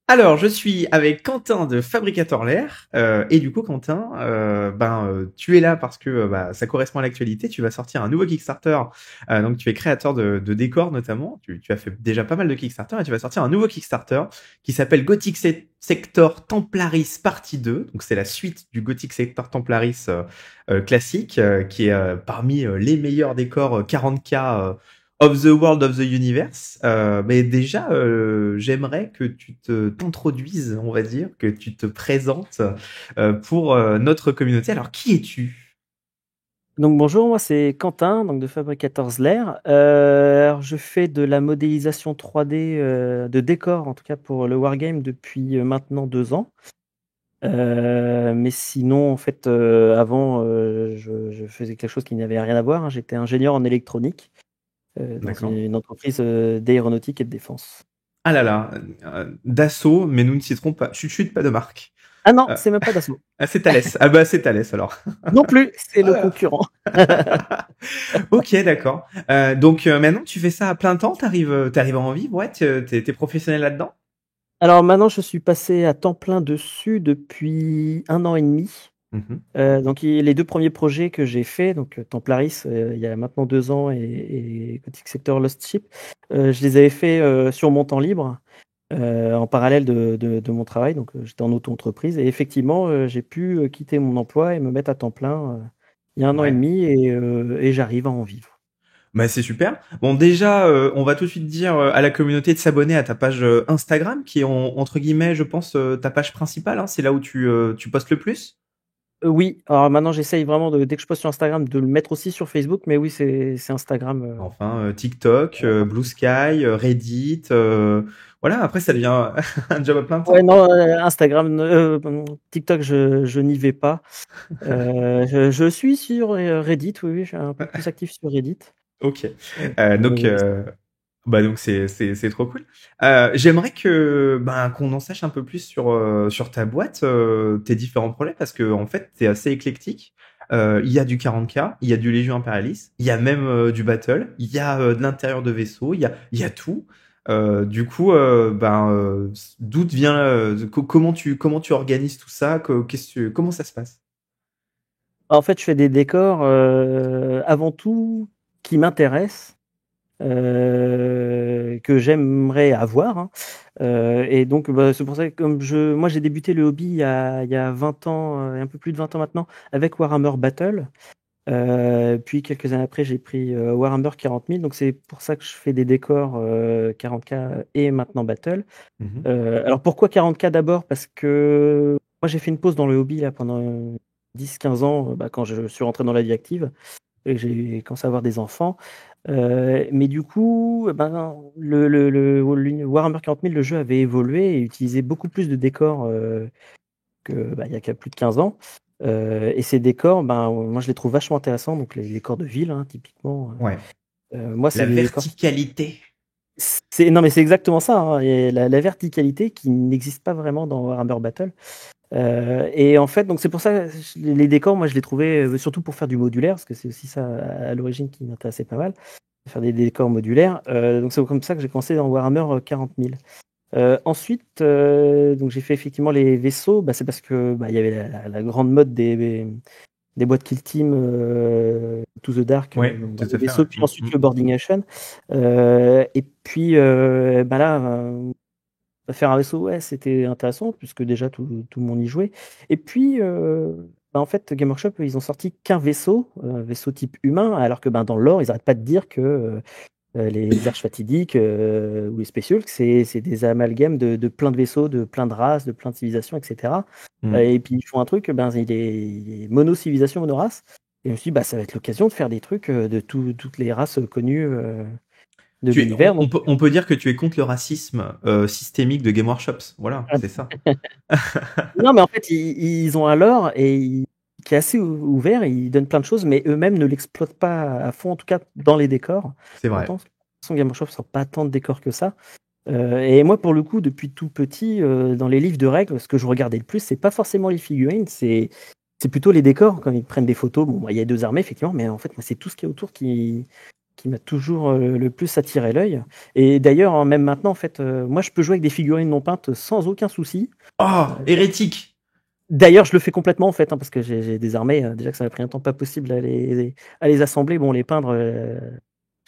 Alors, je suis avec Quentin de Fabricator Lair. Et du coup, Quentin, tu es là parce que ça correspond à l'actualité. Tu vas sortir un nouveau Kickstarter. Donc, tu es créateur de décors notamment. Tu as fait déjà pas mal de Kickstarter et tu vas sortir un nouveau Kickstarter qui s'appelle Gothic Sector Templaris Partie 2. Donc, c'est la suite du Gothic Sector Templaris classique, qui est parmi les meilleurs décors 40K of the World of the Universe. Mais déjà, j'aimerais que tu t'introduises, on va dire, que tu te présentes pour notre communauté. Alors, qui es-tu? Donc bonjour, moi c'est Quentin, donc de Fabricators Lair. Alors, je fais de la modélisation 3D de décors, en tout cas pour le Wargame depuis maintenant 2 ans. Mais sinon, en fait, avant, je faisais quelque chose qui n'avait rien à voir, hein. J'étais ingénieur en électronique dans D'accord. une entreprise d'aéronautique et de défense. Ah là là, Dassault, mais nous ne citerons pas. Chut, chut, pas de marque. Ah non, Euh, c'est même pas Dassault. c'est Thales. Ah bah c'est Thales alors. Non plus, c'est le Ah. concurrent. Ok, d'accord. Donc maintenant, tu fais ça à plein temps. T'arrives à en vivre, ouais. T'es professionnel là-dedans. Alors maintenant, je suis passé à temps plein dessus depuis 1 an et demi. Mhm. Donc les 2 premiers projets que j'ai faits, donc Templaris, il y a maintenant 2 ans et Gothic Sector Lost Ship, je les avais faits, sur mon temps libre, en parallèle de mon travail. Donc j'étais en auto-entreprise et effectivement, j'ai pu, quitter mon emploi et me mettre à temps plein, il y a 1 an et demi et j'arrive à en vivre. Bah c'est super. Bon déjà, on va tout de suite dire à la communauté de s'abonner à ta page Instagram, qui est entre guillemets, je pense, ta page principale. Hein, c'est là où tu postes le plus. Oui, alors maintenant j'essaye vraiment dès que je poste sur Instagram de le mettre aussi sur Facebook, mais oui, c'est Instagram, Enfin, TikTok, Blue Sky, Reddit. Voilà. Après, ça devient un job à plein Ouais, temps. non, Instagram, TikTok, je n'y vais pas. Je suis sur Reddit, oui, oui, je suis un peu plus actif sur Reddit. Ok. Euh, Donc, mais donc c'est trop cool. J'aimerais que qu'on en sache un peu plus sur ta boîte, tes différents projets, parce que en fait t'es assez éclectique. Il y a du 40K, il y a du Légion Impérialiste, il y a même du Battle, il y a de l'intérieur de vaisseau, il y a tout. Du coup, d'où vient comment tu organises tout ça, comment ça se passe? en fait, je fais des décors avant tout qui m'intéressent, que j'aimerais avoir, hein. Et donc, c'est pour ça que moi j'ai débuté le hobby il y a 20 ans, un peu plus de 20 ans maintenant, avec Warhammer Battle. Puis quelques années après, j'ai pris Warhammer 40 000, donc c'est pour ça que je fais des décors 40K et maintenant Battle. Mhm. Alors pourquoi 40K d'abord? Parce que moi j'ai fait une pause dans le hobby là pendant 10-15 ans, quand je suis rentré dans la vie active et que j'ai commencé à avoir des enfants. Mais du coup, le Warhammer 40 000, le jeu avait évolué et utilisait beaucoup plus de décors il y a plus de 15 ans. Et ces décors, moi je les trouve vachement intéressants. Donc les décors de ville, hein, typiquement. Ouais. Moi, c'est La des décors. verticalité. Non, mais c'est exactement ça, hein. Et la verticalité qui n'existe pas vraiment dans Warhammer Battle. Et en fait, donc c'est pour ça, les décors, moi je les trouvais surtout pour faire du modulaire, parce que c'est aussi ça à l'origine qui m'intéressait pas mal, faire des décors modulaires. Donc c'est comme ça que j'ai commencé dans Warhammer 40 000. Ensuite, donc j'ai fait effectivement les vaisseaux. C'est parce que il y avait la grande mode des boîtes Kill Team, To the Dark, Ouais, donc tout dans les à fait. Ouais. vaisseaux, puis ensuite le Boarding Nation. Et puis là, faire un vaisseau, ouais, c'était intéressant, puisque déjà tout le monde y jouait. Et puis, en fait, Game Workshop, ils ont sorti qu'un vaisseau, vaisseau type humain, alors que dans le lore, ils n'arrêtent pas de dire que les arches fatidiques ou les spéciaux, c'est des amalgames de plein de vaisseaux, de plein de races, de plein de civilisations, etc. Mm. Et puis ils font un truc, il est mono-civilisation, mono-race. Et je me suis dit, ça va être l'occasion de faire des trucs de toutes les races connues de On, l'univers. on Donc, peut, on peut dire que tu es contre le racisme systémique de Game Workshops. Voilà, c'est ça. non, mais en fait, ils ont un lore qui est assez ouvert, et ils donnent plein de choses, mais eux-mêmes ne l'exploitent pas à fond, en tout cas dans les décors. C'est vrai. Pourtant, de toute façon, Game Workshop ne sort pas tant de décors que ça. Et moi, pour le coup, depuis tout petit, dans les livres de règles, ce que je regardais le plus, c'est pas forcément les figurines, c'est plutôt les décors. Quand ils prennent des photos, bon, il y a 2 armées, effectivement, mais en fait, moi, c'est tout ce qui est autour qui qui m'a toujours le plus attiré l'œil. Et d'ailleurs, hein, même maintenant, en fait, moi, je peux jouer avec des figurines non peintes sans aucun souci. Oh, hérétique. D'ailleurs, je le fais complètement, en fait, hein, parce que j'ai des armées, déjà que ça m'a pris un temps pas possible à les assembler. Bon, les peindre,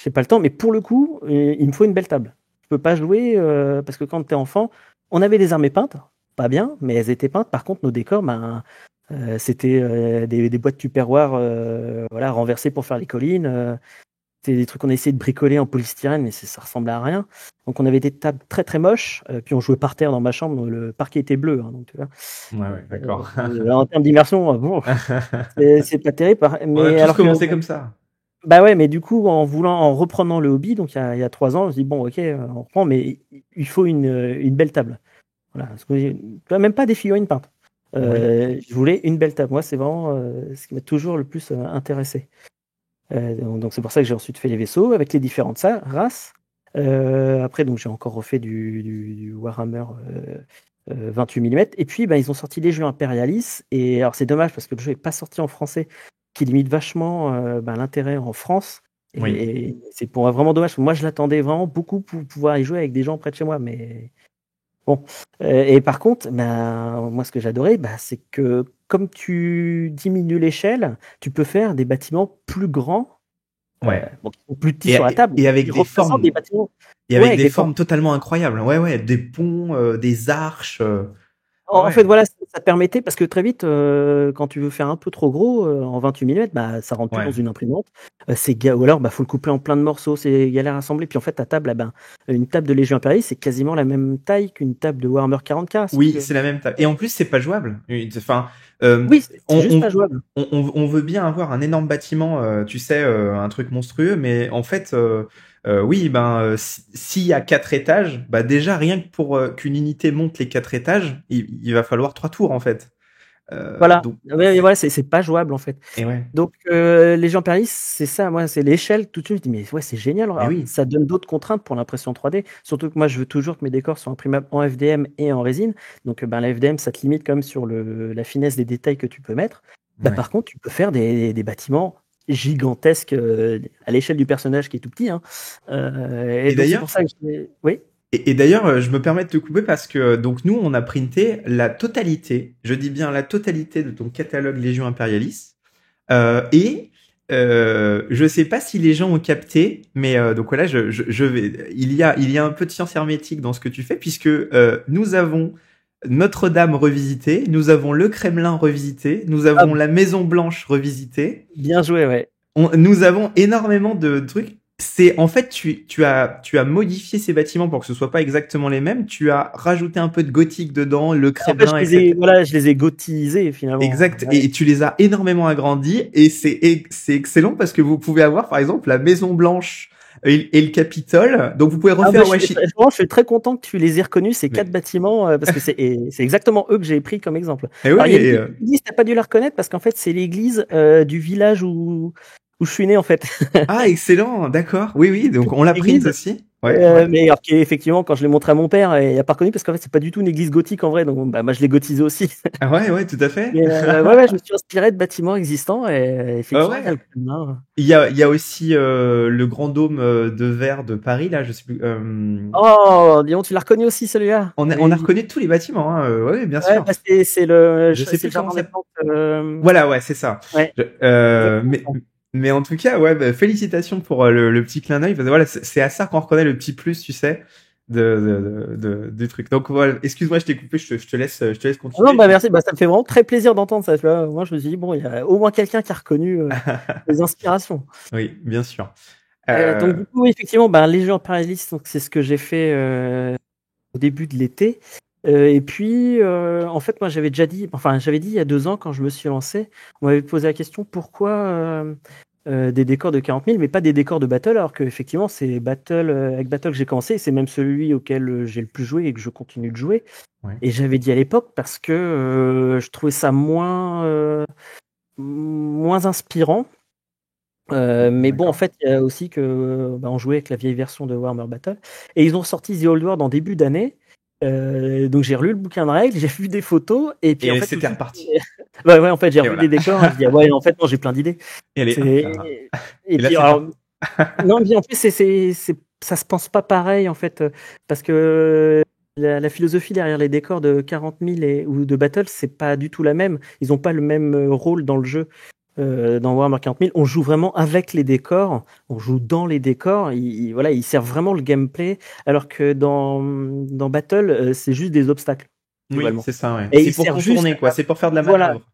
j'ai pas le temps, mais pour le coup, il me faut une belle table. Je peux pas jouer, parce que quand t'es enfant, on avait des armées peintes, pas bien, mais elles étaient peintes. Par contre, nos décors, ben, c'était des boîtes Tupperware, voilà, renversées pour faire les collines. C'était des trucs qu'on a essayé de bricoler en polystyrène, mais ça ressemblait à rien. Donc on avait des tables très très moches, puis on jouait par terre dans ma chambre, le parquet était bleu, hein, donc tu vois. Ouais, d'accord. En termes d'immersion, bon, c'est pas terrible. On a Mais tous alors commencé comme ça. bah ouais, mais du coup, en reprenant le hobby, donc il y a 3 ans, je dis bon, ok, on reprend, mais il faut une belle table. Voilà, parce que, même pas des figurines peintes. Je voulais une belle table. Moi, c'est vraiment ce qui m'a toujours le plus intéressé. Donc c'est pour ça que j'ai ensuite fait les vaisseaux avec les différentes races. Après, donc j'ai encore refait du Warhammer 28 mm. Et puis, bah, ils ont sorti les jeux Imperialis. Et alors, c'est dommage parce que le jeu n'est pas sorti en français, qui limite vachement l'intérêt en France. Et c'est pour moi vraiment dommage. Moi, je l'attendais vraiment beaucoup pour pouvoir y jouer avec des gens près de chez moi. Mais bon. Et par contre, bah, moi, ce que j'adorais, bah, c'est que comme tu diminues l'échelle, tu peux faire des bâtiments plus grands, Ouais. bon, qui sont plus petits sur la table. Et avec des formes. Des bâtiments. Et avec des formes totalement incroyables. Ouais, des ponts, des arches. En fait, voilà, ça permettait, parce que très vite, quand tu veux faire un peu trop gros, en 28 mm, bah, ça rentre plus dans une imprimante. Ou alors, bah, faut le couper en plein de morceaux, c'est galère à assembler. Puis en fait, ta table, ben, une table de Légion Impériale, c'est quasiment la même taille qu'une table de Warhammer 40K. Oui, c'est la même table. Et en plus, c'est pas jouable. Enfin, oui, c'est juste pas jouable. On veut bien avoir un énorme bâtiment, tu sais, un truc monstrueux, mais en fait, oui, ben, s'il y a 4 étages, bah déjà rien que pour qu'une unité monte les 4 étages, il va falloir 3 tours en fait. Voilà, donc, voilà, c'est pas jouable en fait. Et ouais. Donc les gens Paris, c'est ça, moi, c'est l'échelle tout de suite. Je dis mais ouais, c'est génial. Alors, oui. Ça donne d'autres contraintes pour l'impression 3D. Surtout que moi, je veux toujours que mes décors soient imprimables en FDM et en résine. Donc ben, la FDM, ça te limite quand même sur la finesse des détails que tu peux mettre. Bah, par contre, tu peux faire des bâtiments gigantesques à l'échelle du personnage qui est tout petit. Hein. Et donc, c'est pour ça que oui. Et d'ailleurs, je me permets de te couper parce que donc nous, on a printé la totalité, je dis bien la totalité de ton catalogue Légion Imperialis. Je sais pas si les gens ont capté, mais donc voilà, je vais. Il y a un peu de science hermétique dans ce que tu fais puisque nous avons Notre-Dame revisitée, nous avons le Kremlin revisité, nous avons la Maison Blanche revisitée. Bien joué, ouais. Nous avons énormément de trucs. C'est en fait tu as modifié ces bâtiments pour que ce soit pas exactement les mêmes. Tu as rajouté un peu de gothique dedans, le Kremlin. En fait, je les ai gothisés finalement. Exact. Ouais. Et tu les as énormément agrandis et c'est excellent parce que vous pouvez avoir par exemple la Maison Blanche et le Capitole. Donc vous pouvez refaire. Je suis très content que tu les aies reconnus ces 4 bâtiments parce que c'est exactement eux que j'ai pris comme exemple. Alors, il y a une église, t'as pas dû la reconnaître parce qu'en fait c'est l'église du village où je suis né en fait. Ah excellent, d'accord. Oui, donc on l'a prise aussi. Mais alors effectivement, quand je l'ai montré à mon père, il a pas reconnu parce qu'en fait c'est pas du tout une église gothique en vrai, donc bah, moi je l'ai gothisé aussi. Ah ouais, tout à fait. Mais, je me suis inspiré de bâtiments existants et effectivement. Il y a aussi le grand dôme de verre de Paris là, je sais plus. Oh, dis donc, tu l'as reconnu aussi celui-là. On a reconnu tous les bâtiments, hein. Ouais, bien sûr. Bah, c'est le. Je sais plus comment ça s'appelle. Voilà, ouais, c'est ça. Ouais. Mais en tout cas, ouais, bah, félicitations pour le petit clin d'œil. Parce que voilà, c'est à ça qu'on reconnaît le petit plus, tu sais, du truc. Donc voilà, excuse-moi, je t'ai coupé, je te laisse continuer. Non, bah merci, bah ça me fait vraiment très plaisir d'entendre ça. Tu vois, moi, je me suis dit bon, il y a au moins quelqu'un qui a reconnu les inspirations. Oui, bien sûr. Donc du coup, effectivement, bah, Légion Impérialiste, donc c'est ce que j'ai fait au début de l'été. Et puis, en fait, moi, j'avais dit il y a 2 ans quand je me suis lancé, on m'avait posé la question pourquoi des décors de 40 000, mais pas des décors de Battle, alors qu'effectivement, c'est avec Battle que j'ai commencé, et c'est même celui auquel j'ai le plus joué et que je continue de jouer. Ouais. Et j'avais dit à l'époque parce que je trouvais ça moins inspirant. Mais bon, en fait, il y a aussi que on jouait avec la vieille version de Warhammer Battle, et ils ont sorti The Old World en début d'année. Donc j'ai relu le bouquin de règles, j'ai vu des photos et puis en fait c'était reparti. ouais, en fait j'ai revu des décors. Je dis ouais, en fait non, j'ai plein d'idées. Et puis Non, mais en plus, ça se pense pas pareil, en fait, parce que la philosophie derrière les décors de 40 000 ou de Battle, c'est pas du tout la même. Ils ont pas le même rôle dans le jeu. Dans Warhammer 40 000, on joue vraiment avec les décors, on joue dans les décors, voilà, ils servent vraiment le gameplay, alors que dans Battle, c'est juste des obstacles, Oui, globalement. c'est ça, ouais. Et C'est ils pour servent contourner, juste, quoi. C'est pour faire de la voilà, manœuvre.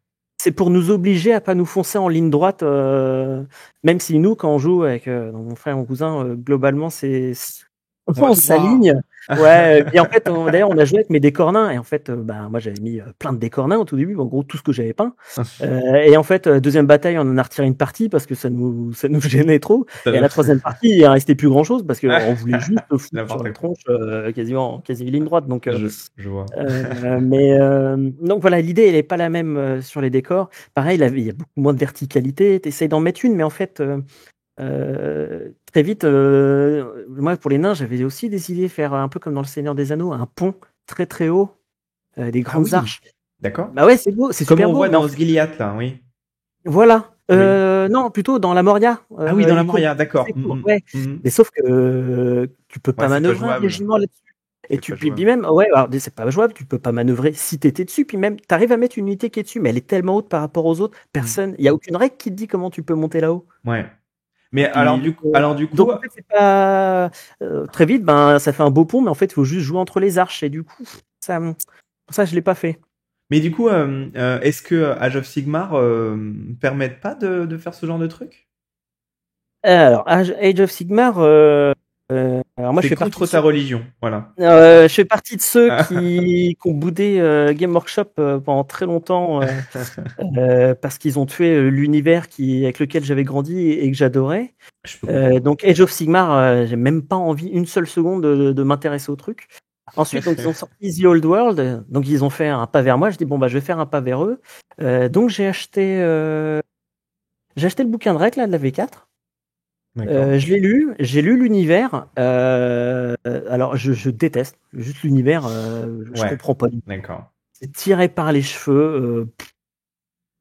c'est pour nous obliger à pas nous foncer en ligne droite, même si nous, quand on joue avec mon frère et mon cousin, globalement, On va on tout droit. s'aligne. Ouais, et en fait, d'ailleurs, on a joué avec mes décors nains, et en fait, moi, j'avais mis plein de décors nains au tout début, en gros, tout ce que j'avais peint. Et en fait, deuxième bataille, on en a retiré une partie parce que ça nous gênait trop. Ça Et à doit- la troisième partie, il ne restait plus grand chose parce qu'on voulait juste se foutre sur N'importe la quoi. tronche, quasi ligne droite. Donc, Je vois. donc voilà, l'idée, elle n'est pas la même sur les décors. Pareil, il y a beaucoup moins de verticalité. Tu essayes d'en mettre une, mais en fait, très vite, moi, pour les nains, j'avais aussi décidé de faire un peu comme dans Le Seigneur des Anneaux, un pont très très haut, des Ah grandes oui, arches. d'accord. Bah ouais, c'est beau, c'est Comme super on beau. voit Mais en dans fait, Osgiliath, là, oui. voilà. Oui. Non, plutôt dans la Moria. Ah oui, dans la Ico, Moria, d'accord. c'est cool. Ouais. Mhm. Mais sauf que tu peux Ouais, pas c'est pas manœuvrer un jouable. régiment là-dessus. Et C'est pas puis jouable. même, ouais, alors c'est pas jouable, tu peux pas manœuvrer si t'étais dessus. Puis même, t'arrives à mettre une unité qui est dessus, mais elle est tellement haute par rapport aux autres, Mhm. il y a aucune règle qui te dit comment tu peux monter là-haut. Ouais. Mais Puis, alors du coup, donc en fait, c'est pas très vite, ben ça fait un beau pont, mais en fait, il faut juste jouer entre les arches. Et du coup, ça, pour ça, je l'ai pas fait. est-ce que Age of Sigmar permettent pas de faire ce genre de truc? Alors, Age of Sigmar, alors moi, je C'est fais partie contre de ta ceux religion, voilà. Je fais partie de ceux qui ont boudé Game Workshop pendant très longtemps parce qu'ils ont tué l'univers avec lequel j'avais grandi et que j'adorais. Je peux comprendre. Donc Age of Sigmar, j'ai même pas envie une seule seconde de m'intéresser au truc. Ensuite, donc ils ont sorti The Old World, donc ils ont fait un pas vers moi. Je dis bon bah je vais faire un pas vers eux. Donc j'ai acheté le bouquin de règles là, de la V4. D'accord. Je l'ai lu, j'ai lu l'univers. Alors, je déteste juste l'univers. Je Ouais, comprends pas. d'accord. C'est tiré par les cheveux.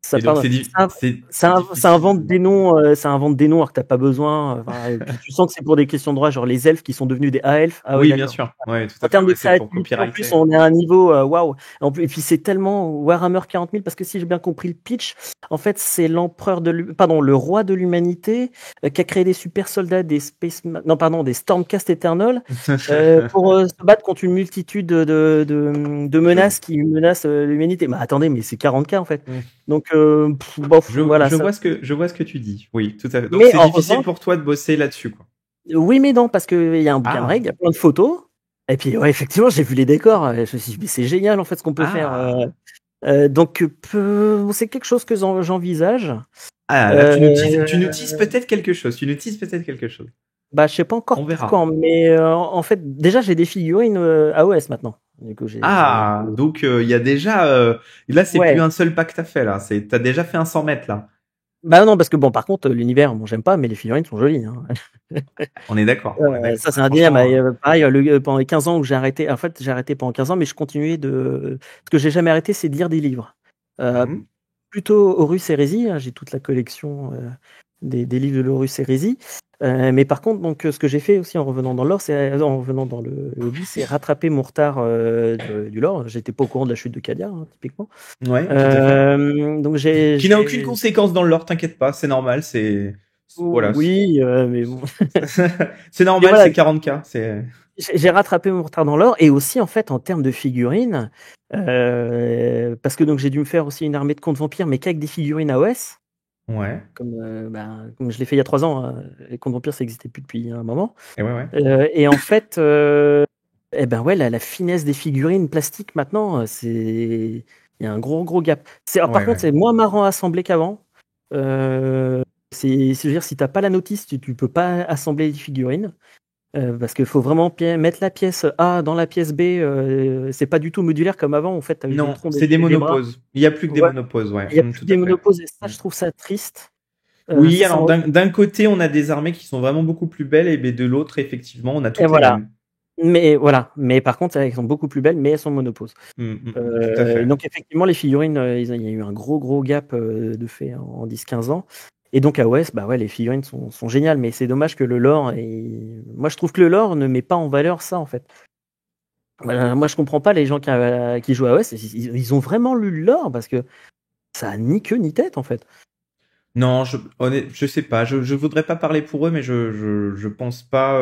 Ça Et donc parle, c'est ça invente difficile. des noms, alors que t'as pas besoin. Enfin, puis tu sens que c'est pour des questions de droit, genre les elfes qui sont devenus des A-elfes. Ah oui, Oui, bien d'accord. sûr. Ouais, tout En à fait. termes de Ouais, c'est pour créativité, en plus, copyrighter. on est à un niveau waouh. Et puis c'est tellement Warhammer 40 000 parce que si j'ai bien compris le pitch, en fait, c'est le roi de l'humanité qui a créé des super soldats, des Stormcast Eternal pour se battre contre une multitude de Je, menaces qui menacent l'humanité. Mais attendez, mais c'est 40K en fait. mm. Donc, bof, voilà ça. Je vois ce que tu dis. Oui, tout à fait. Donc Mais c'est en difficile revanche, pour toi de bosser là-dessus, quoi. oui, mais non, parce qu'il y a un bouquin de Ah, règles, il y a plein de photos. Et puis, ouais, effectivement, j'ai vu les décors. Je me suis dit, mais c'est génial en fait ce qu'on peut faire. ah, Donc, c'est quelque chose que j'envisage. ah. Là, Euh, tu nous teases peut-être quelque chose. Tu nous teases peut-être quelque chose. Bah, je sais pas On encore pour verra. quand, mais en fait, déjà, j'ai des figurines AOS maintenant. Du coup, Ah, donc il y a déjà. Là, c'est plus Ouais. un seul pas que t'as fait là. T'as déjà fait un 100 mètres là. Bah non, parce que bon, par contre, l'univers, bon, j'aime pas, mais les figurines sont jolies, hein. On est d'accord. On est d'accord. Ça, c'est un dilemme. Franchement. Pareil, pendant les 15 ans où j'ai arrêté, en fait, j'ai arrêté pendant 15 ans, mais je continuais ce que j'ai jamais arrêté, c'est de lire des livres. Mhm. Plutôt Horus Hérésie, hein, j'ai toute la collection des livres de l'Horus Hérésie. Mais par contre, donc, ce que j'ai fait aussi en revenant dans l'or, en revenant dans le hobby, c'est rattraper mon retard du lore. J'étais pas au courant de la chute de Cadia, hein, typiquement. Ouais, tout à fait. Donc Qui n'a aucune conséquence dans le lore, t'inquiète pas, c'est normal, voilà. oui, mais bon. C'est Mais normal, voilà, c'est 40K, c'est j'ai rattrapé mon retard dans l'or et aussi en fait en termes de figurines, parce que donc j'ai dû me faire aussi une armée de contes vampires, mais qu'avec des figurines AOS, ouais. comme je l'ai fait il y a 3 ans. Les contes vampires ça n'existait plus depuis un moment. Et ouais. Et en fait, eh ben ouais, la finesse des figurines plastiques maintenant, il y a un gros gap. Alors, par contre, Ouais. c'est moins marrant à assembler qu'avant. Je veux dire, si t'as pas la notice, tu peux pas assembler les figurines. Parce qu'il faut vraiment mettre la pièce A dans la pièce B. C'est pas du tout modulaire comme avant. En fait, t'avais des Non, troncs c'est des et des bras. monoposes. Il y a plus que des Ouais. monoposes, ouais. Il y a plus Tout des à fait. monoposes et ça, je trouve ça triste. Oui, Ça alors me- d'un côté, on a des armées qui sont vraiment beaucoup plus belles, et ben, de l'autre, effectivement, on a Et toutes les voilà. mêmes. Mais voilà. Mais par contre, elles sont beaucoup plus belles, mais elles sont monoposes. Tout à fait. Donc effectivement, les figurines, il y a eu un gros gap de fait en 10-15 ans. Et donc AOS, bah ouais, les figurines sont géniales, mais c'est dommage que le lore moi je trouve que le lore ne met pas en valeur ça en fait. Moi je comprends pas les gens qui jouent à AOS, ils ont vraiment lu le lore parce que ça a ni queue ni tête en fait. Non, je sais pas. Je voudrais pas parler pour eux, mais je pense pas.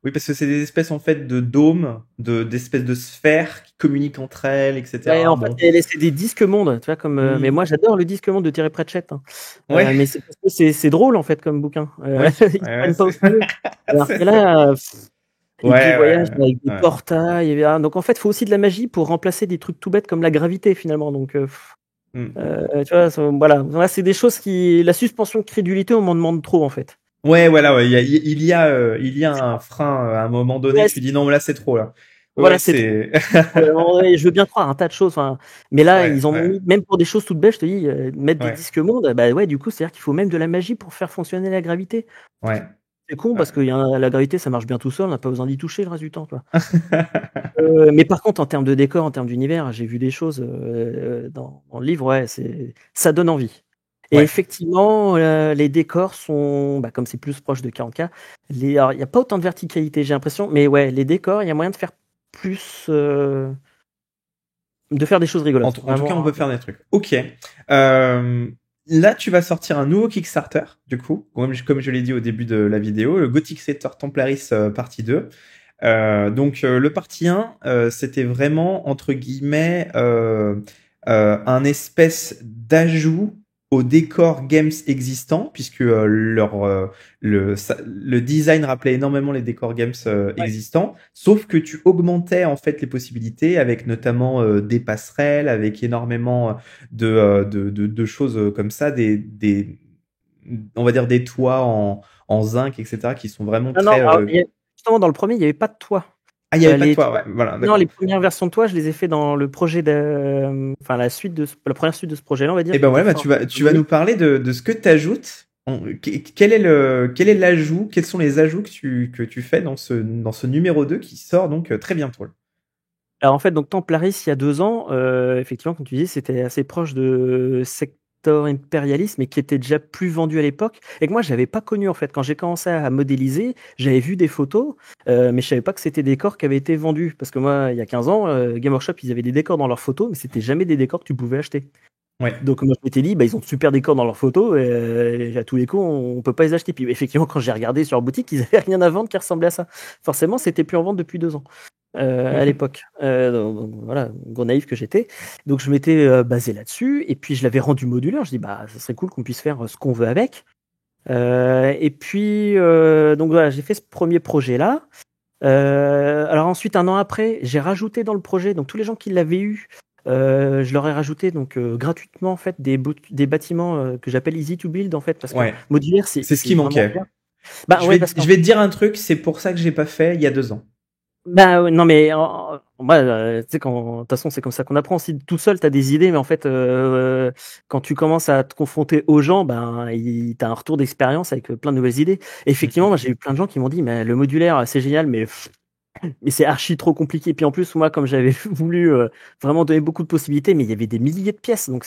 Oui, parce que c'est des espèces en fait de dômes, d'espèces de sphères qui communiquent entre elles, Ouais, etc. en fait, Bon. c'est des disques mondes, tu vois, mais Oui. moi j'adore le disque monde de Thierry Pratchett, hein. Ouais. Mais c'est parce que c'est drôle en fait comme bouquin. Oui. Ils se Ouais, prennent pas au c'est sérieux. Alors c'est que ça. là, et puis ils Ouais, voyagent ouais, avec des ouais. portails. Donc en fait, il faut aussi de la magie pour remplacer des trucs tout bêtes comme la gravité finalement. Donc Hmm. tu vois, voilà. Voilà, c'est des choses la suspension de crédulité, on m'en demande trop en fait. Ouais, voilà. Ouais. Il y a un frein à un moment donné. Ouais, Tu dis non, mais là c'est trop là. Ouais, ouais, voilà, c'est trop. c'est. Ouais, je veux bien croire un tas de choses, mais là, Ouais, ils ont ouais, mis, même pour des choses toutes bêtes, je te dis, mettre des ouais, disques mondes, bah ouais, du coup, c'est-à-dire qu'il faut même de la magie pour faire fonctionner la gravité. ouais. C'est con Ouais. parce que la gravité, ça marche bien tout seul, on n'a pas besoin d'y toucher le reste du temps, tu vois. Mais par contre, en termes de décor, en termes d'univers, j'ai vu des choses dans le livre, ouais, ça donne envie. Et Ouais. effectivement, les décors sont, bah, comme c'est plus proche de 40K, alors, il n'y a pas autant de verticalité, j'ai l'impression, mais ouais, les décors, il y a moyen de faire plus, de faire des choses rigolotes, En tout cas, on vraiment. peut faire des trucs. Ok. Là, tu vas sortir un nouveau Kickstarter, du coup, comme je l'ai dit au début de la vidéo, le Gothic Setter Templaris partie 2. Le partie 1, c'était vraiment, entre guillemets, un espèce d'ajout au décor games existant, puisque le design rappelait énormément les décors games Ouais. existants, sauf que tu augmentais en fait les possibilités avec notamment des passerelles, avec énormément de choses comme ça, on va dire des toits en zinc, etc., qui sont vraiment Non, non, très... alors, justement, dans le premier, il n'y avait pas de toit. Ah, il n'y avait pas de Les toit, toits- ouais, voilà, non, les d'accord. premières versions de toit, je les ai fait dans le projet enfin, la première suite de ce projet-là, on va dire, Et qui ben était voilà, bah, fort. tu vas nous parler de ce que tu ajoutes. Quel est l'ajout, quels sont les ajouts que tu fais dans ce numéro 2 qui sort donc très bientôt. Alors en fait, donc Templaris, il y a 2 ans, effectivement, comme tu dis, c'était assez proche de Sector Imperialis, mais qui était déjà plus vendu à l'époque, et que moi, je n'avais pas connu en fait. Quand j'ai commencé à modéliser, j'avais vu des photos, mais je savais pas que c'était des décors qui avaient été vendus. Parce que moi, il y a 15 ans, Game Workshop, ils avaient des décors dans leurs photos, mais c'était jamais des décors que tu pouvais acheter. Ouais, Donc moi je m'étais dit, bah, ils ont de super décors dans leurs photos, et à tous les coups, on peut pas les acheter. Puis effectivement, quand j'ai regardé sur leur boutique, ils avaient rien à vendre qui ressemblait à ça. Forcément, c'était plus en vente depuis 2 ans à l'époque. Donc, voilà, gros naïf que j'étais. Donc je m'étais basé là-dessus, et puis je l'avais rendu modulaire. Je dis, bah, ça serait cool qu'on puisse faire ce qu'on veut avec. Et puis, donc voilà, j'ai fait ce premier projet-là. Alors ensuite, un an après, j'ai rajouté dans le projet, donc tous les gens qui l'avaient eu, je leur ai rajouté donc gratuitement en fait des bâtiments que j'appelle easy to build en fait, parce que ouais. modulaire C'est ce c'est qui vraiment bien. manquait. Bah ouais, parce qu'en Je vais te dire un truc, c'est pour ça que j'ai pas fait il y a 2 ans. bah ouais, non mais moi, tu sais, de toute façon c'est comme ça qu'on apprend. Si tout seul t'as des idées, mais en fait quand tu commences à te confronter aux gens, ben t'as un retour d'expérience avec plein de nouvelles idées. Et effectivement, moi j'ai eu plein de gens qui m'ont dit, mais le modulaire c'est génial, mais c'est archi trop compliqué. Puis en plus, moi, comme j'avais voulu vraiment donner beaucoup de possibilités, mais il y avait des milliers de pièces, donc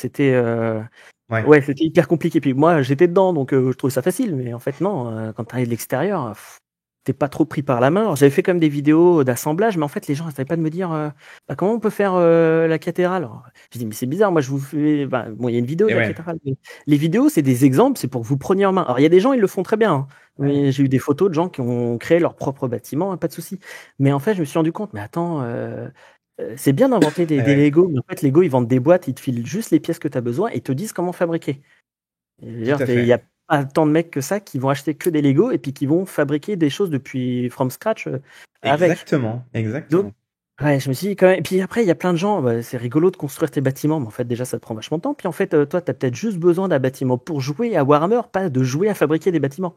Ouais, ouais, c'était hyper compliqué. Puis moi, j'étais dedans, donc je trouvais ça facile. Mais en fait, non, quand tu arrives de l'extérieur, t'es pas trop pris par la main. Alors, j'avais fait quand même des vidéos d'assemblage, mais en fait, les gens n'arrêtaient pas de me dire bah, comment on peut faire la cathédrale. Alors, je dis, mais c'est bizarre, moi, je vous fais. Bah, bon, il y a une vidéo et de la ouais, cathédrale. Mais les vidéos, c'est des exemples, c'est pour que vous preniez en main. Alors, il y a des gens, ils le font très bien, hein. ouais, Mais j'ai eu des photos de gens qui ont créé leur propre bâtiment, hein, pas de souci. Mais en fait, je me suis rendu compte, mais attends, c'est bien d'inventer ouais, des ouais, Lego, mais en fait, Lego, ils vendent des boîtes, ils te filent juste les pièces que tu as besoin et te disent comment fabriquer. tout à Il y fait. a pas tant de mecs que ça qui vont acheter que des Lego et puis qui vont fabriquer des choses depuis from scratch avec. Exactement, Donc, exactement. ouais, je me suis dit quand même. Et puis après, il y a plein de gens, bah, c'est rigolo de construire tes bâtiments, mais en fait, déjà, ça te prend vachement de temps. Puis en fait, toi, tu as peut-être juste besoin d'un bâtiment pour jouer à Warhammer, pas de jouer à fabriquer des bâtiments.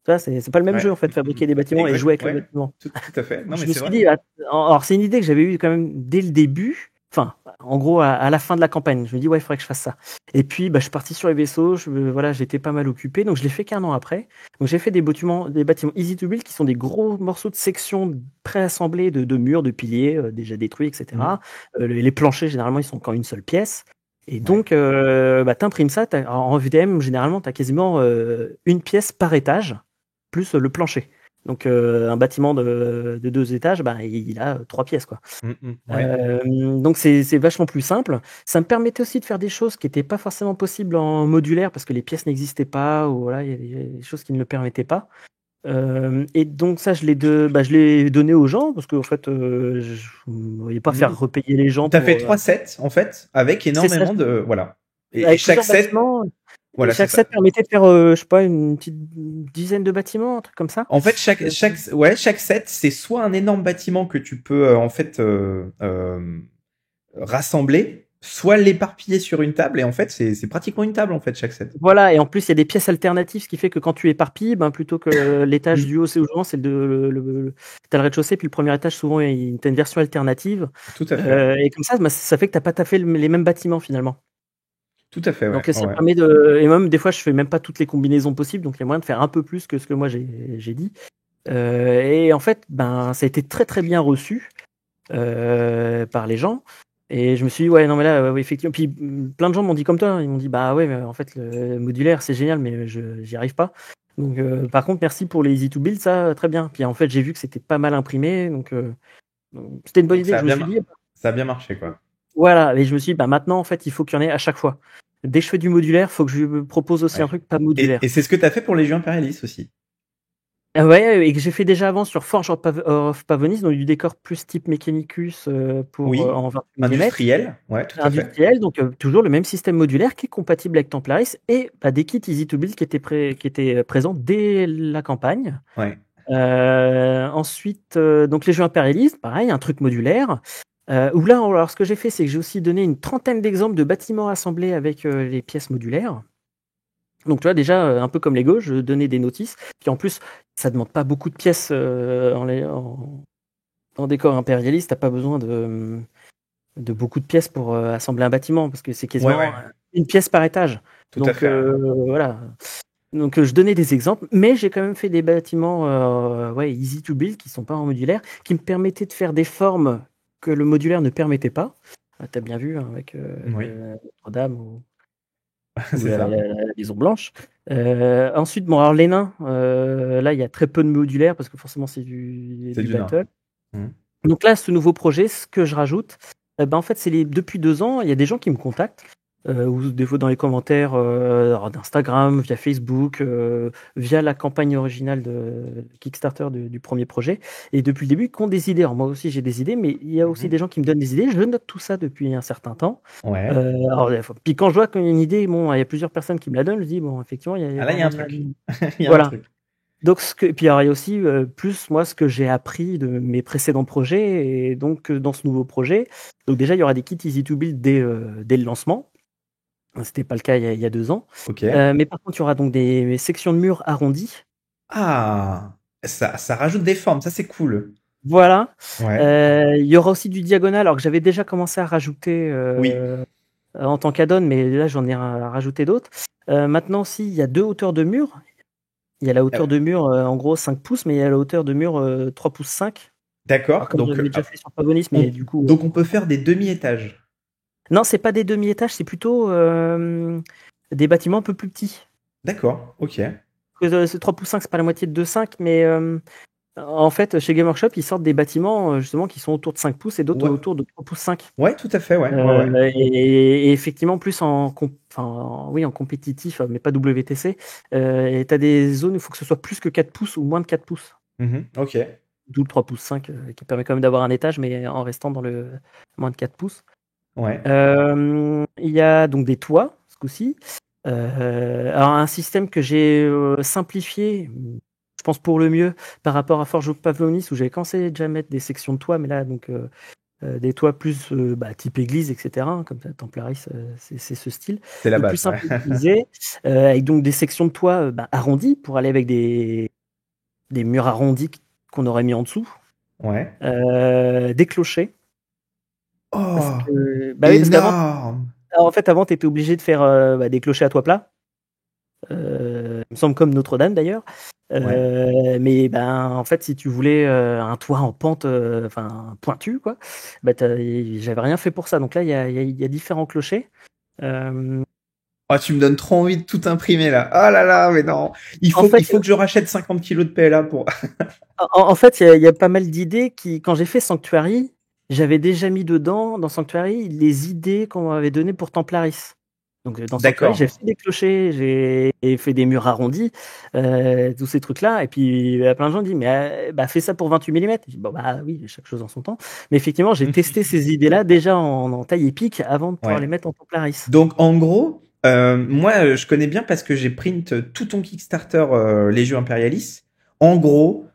Ça, c'est pas le même Ouais, jeu, en fait, fabriquer des bâtiments et exact, jouer avec le ouais, bâtiment. tout à fait. Non, Je mais me c'est suis vrai. dit, alors c'est une idée que j'avais eue quand même dès le début, enfin, en gros, à la fin de la campagne. Je me dis, ouais, il faudrait que je fasse ça. Et puis, bah, je suis parti sur les vaisseaux, voilà, j'étais pas mal occupé, donc je l'ai fait qu'un an après. Donc j'ai fait des bâtiments easy to build qui sont des gros morceaux de sections préassemblés de murs, de piliers déjà détruits, Mhm. etc. Les planchers, généralement, ils sont qu'en une seule pièce. Et Ouais. donc, tu imprimes ça. En VDM, généralement, tu as quasiment une pièce par étage, plus le plancher. Donc, un bâtiment de 2 étages, il a 3 pièces, quoi. Ouais. Donc, c'est vachement plus simple. Ça me permettait aussi de faire des choses qui n'étaient pas forcément possibles en modulaire parce que les pièces n'existaient pas ou voilà, il y a des choses qui ne le permettaient pas. Et donc ça, je l'ai donné aux gens parce qu'en fait, je ne voyais pas faire repayer les gens T'as fait pour. 3 sets, en fait, avec C'est ça, énormément de. Voilà. Et avec chaque plusieurs set. bâtiments. Et Voilà, c'est chaque ça. set permettait de faire, je sais pas, une petite dizaine de bâtiments, un truc comme ça. En fait, Euh, chaque set, c'est soit un énorme bâtiment que tu peux, en fait, rassembler, soit l'éparpiller sur une table. Et en fait, c'est pratiquement une table, en fait, chaque set. Voilà, et en plus, il y a des pièces alternatives, ce qui fait que quand tu éparpilles, plutôt que l'étage Mm. du haut, c'est souvent, c'est t'as le rez-de-chaussée, puis le premier étage, souvent, t'as une version alternative. Tout à fait. Et comme ça fait que t'as pas taffé les mêmes bâtiments finalement. Tout à fait, ouais. Donc ça Ouais. permet et même des fois, je fais même pas toutes les combinaisons possibles, donc il y a moyen de faire un peu plus que ce que moi j'ai dit. Et en fait, ça a été très très bien reçu par les gens. Et je me suis dit, ouais, non, mais là, ouais, effectivement. Puis plein de gens m'ont dit comme toi, hein. Ils m'ont dit, bah ouais, mais en fait, le modulaire, c'est génial, mais j'y arrive pas. Donc, par contre, merci pour les easy to build, ça, très bien. Puis en fait, j'ai vu que c'était pas mal imprimé, donc c'était une bonne Donc idée. Je me suis dit, ça a bien marché, quoi. voilà. Et je me suis dit, maintenant, en fait, il faut qu'il y en ait à chaque fois. Dès que je fais du modulaire, il faut que je me propose aussi Ouais. un truc pas modulaire. Et c'est ce que t'as fait pour Légion Impérialis aussi. Ouais, et que j'ai fait déjà avant sur Forge of Pavonis, donc du décor plus type Mechanicus pour Oui. en 28 mm. Industriel. Ouais, tout à fait. Industriel, donc toujours le même système modulaire qui est compatible avec Templaris et des kits Easy to Build qui étaient présents dès la campagne. Ouais. Ensuite, donc les jeux impérialistes, pareil, un truc modulaire. Où là, alors ce que j'ai fait, c'est que j'ai aussi donné une trentaine d'exemples de bâtiments assemblés avec les pièces modulaires. Donc tu vois, déjà, un peu comme Lego, je donnais des notices. Puis en plus, ça demande pas beaucoup de pièces en décor impérialiste. T'as pas besoin de beaucoup de pièces pour assembler un bâtiment parce que c'est Ouais, quasiment ouais. une pièce par étage. Tout à Donc fait. voilà. Donc je donnais des exemples, mais j'ai quand même fait des bâtiments easy to build qui sont pas en modulaire, qui me permettaient de faire des formes que le modulaire ne permettait pas. Tu as bien vu, hein, avec Oui. Notre-Dame ou C'est ça. la Maison Blanche. Ensuite, bon, alors les nains, là il y a très peu de modulaire parce que forcément c'est C'est du du Nord. battle. Donc là, ce nouveau projet, ce que je rajoute, en fait, depuis 2 ans, il y a des gens qui me contactent, ou des fois dans les commentaires d'Instagram, via Facebook, via la campagne originale de Kickstarter du premier projet. Et depuis le début, qui ont des idées. Alors moi aussi, j'ai des idées, mais il y a aussi des gens qui me donnent des idées. Je note tout ça depuis un certain temps. Ouais. Puis quand je vois qu'il y a une idée, bon, il y a plusieurs personnes qui me la donnent, je dis, bon, effectivement, il y a Ah là, il y a vraiment un de truc. la. Il y a un Voilà. truc. Donc, puis alors, il y a aussi plus moi ce que j'ai appris de mes précédents projets et donc dans ce nouveau projet. Donc déjà, il y aura des kits Easy to Build dès le lancement. C'était pas le cas il y a 2 ans. Ok. Mais par contre, il y aura donc des sections de murs arrondies. Ah, ça rajoute des formes. Ça, c'est cool. Voilà. Ouais. Il y aura aussi du diagonal, alors que j'avais déjà commencé à rajouter Oui. en tant qu'add-on, mais là, j'en ai rajouté d'autres. Maintenant aussi, il y a 2 hauteurs de murs. Il y a la hauteur de mur, en gros 5 pouces, mais il y a la hauteur de mur 3 pouces 5. D'accord. Alors comme j'avais déjà fait sur Pavonis, mais du coup. Donc, on peut faire des demi-étages. Non, c'est pas des demi-étages, c'est plutôt des bâtiments un peu plus petits. D'accord. Ok. Ce 3 pouces 5, c'est pas la moitié de 2,5, mais en fait, chez Game Workshop, ils sortent des bâtiments justement qui sont autour de 5 pouces et d'autres Ouais. autour de 3 pouces 5. Ouais, tout à fait. Ouais. Ouais. Et effectivement, plus en compétitif, mais pas WTC. Et tu as des zones où il faut que ce soit plus que 4 pouces ou moins de 4 pouces. Ok. D'où le 3 pouces 5 qui permet quand même d'avoir un étage, mais en restant dans le moins de 4 pouces. Ouais. Il y a donc des toits, ce coup-ci. Alors, un système que j'ai simplifié, je pense pour le mieux, par rapport à Forge of Pavonis, où j'avais commencé déjà à mettre des sections de toits, mais là, donc, des toits plus type église, etc. Comme ça, Templaris, c'est ce style. C'est la Donc, base. plus simple à utiliser, avec donc des sections de toits arrondies pour aller avec des murs arrondis qu'on aurait mis en dessous. Ouais. Des clochers. Parce Oh, que, oui, parce qu'avant, énorme. en fait, avant, tu étais obligé de faire des clochers à toit plat. Il me semble comme Notre-Dame d'ailleurs. Ouais. Mais en fait, si tu voulais un toit en pente, pointu, quoi, j'avais rien fait pour ça. Donc là, il y a différents clochers. Oh, tu me donnes trop envie de tout imprimer là. Oh là là, mais non. Il En fait, faut que je rachète 50 kilos de PLA pour. en fait, il y a pas mal d'idées qui, quand j'ai fait Sanctuary, j'avais déjà mis dedans, dans Sanctuary, les idées qu'on m'avait données pour Templaris. Donc dans Sanctuary, D'accord. j'ai fait des clochers, j'ai fait des murs arrondis, tous ces trucs-là. Et puis il y a plein de gens qui disent mais bah, fais ça pour 28 mm. Je dis, bon bah oui, chaque chose en son temps. Mais effectivement, j'ai testé ces idées-là déjà en taille épique avant de pouvoir Ouais. les mettre en Templaris. Donc en gros, moi je connais bien parce que j'ai print tout ton Kickstarter les jeux Imperialis. En gros,